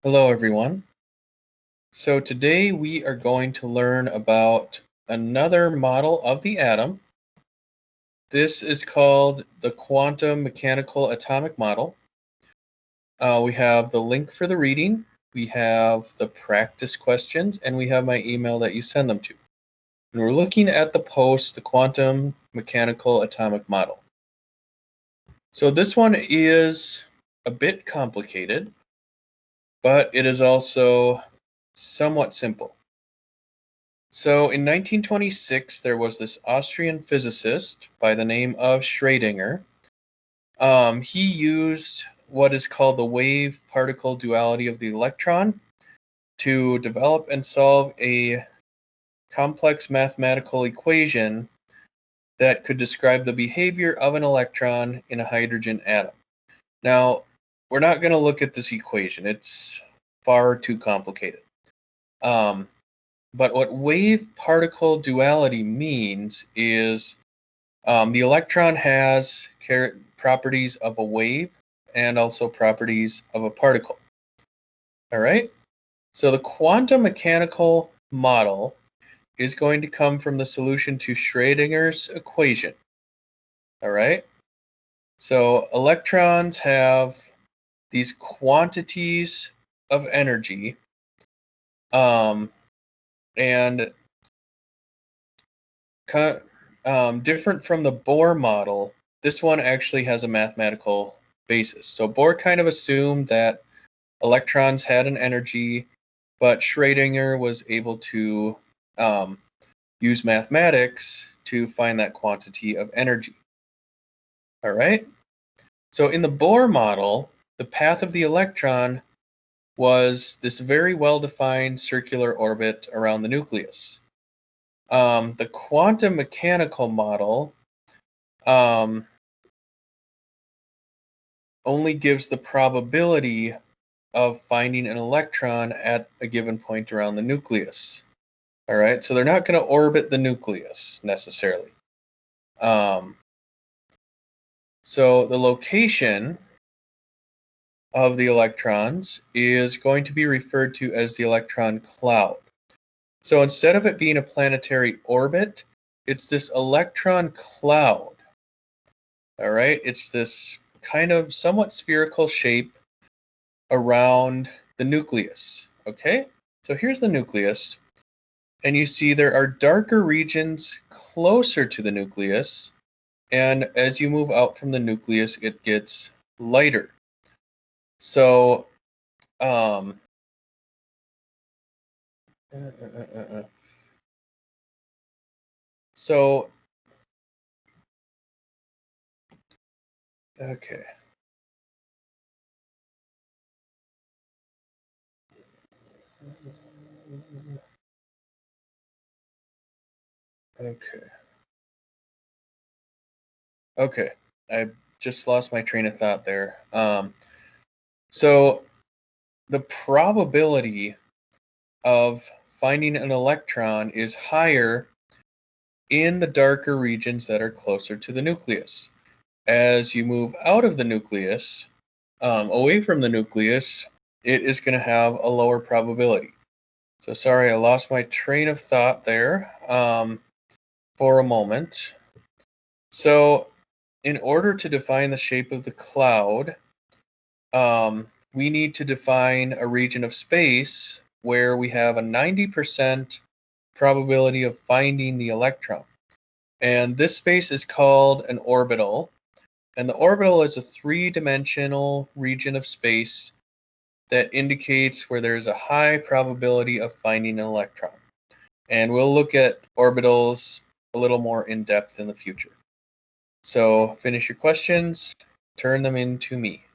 Hello, everyone. So today we are going to learn about another model of the atom. This is called the quantum mechanical atomic model. We have the link for the reading, we have the practice questions, and we have my email that you send them to. And we're looking at the post, the quantum mechanical atomic model. So this one is a bit complicated, but it is also somewhat simple. So in 1926, there was this Austrian physicist by the name of Schrödinger. He used what is called the wave-particle duality of the electron to develop and solve a complex mathematical equation that could describe the behavior of an electron in a hydrogen atom. Now, we're not going to look at this equation. It's far too complicated. But what wave-particle duality means is the electron has properties of a wave and also properties of a particle. All right? So the quantum mechanical model is going to come from the solution to Schrödinger's equation. All right? So electrons have these quantities of energy, and different from the Bohr model, this one actually has a mathematical basis. So Bohr kind of assumed that electrons had an energy, but Schrödinger was able to use mathematics to find that quantity of energy. All right? So in the Bohr model, the path of the electron was this very well-defined circular orbit around the nucleus. The quantum mechanical model only gives the probability of finding an electron at a given point around the nucleus. All right, so they're not going to orbit the nucleus necessarily. So the location of the electrons is going to be referred to as the electron cloud. So instead of it being a planetary orbit, it's this electron cloud. All right, it's this kind of somewhat spherical shape around the nucleus. Okay, so here's the nucleus, and you see there are darker regions closer to the nucleus, and as you move out from the nucleus, it gets lighter. So, so, okay. Okay. Okay. I just lost my train of thought there. So the probability of finding an electron is higher in the darker regions that are closer to the nucleus. As you move out of the nucleus, away from the nucleus, it is going to have a lower probability. So sorry, I lost my train of thought there for a moment. So in order to define the shape of the cloud, we need to define a region of space where we have a 90% probability of finding the electron. And this space is called an orbital. And the orbital is a three-dimensional region of space that indicates where there's a high probability of finding an electron. And we'll look at orbitals a little more in depth in the future. So finish your questions, turn them in to me.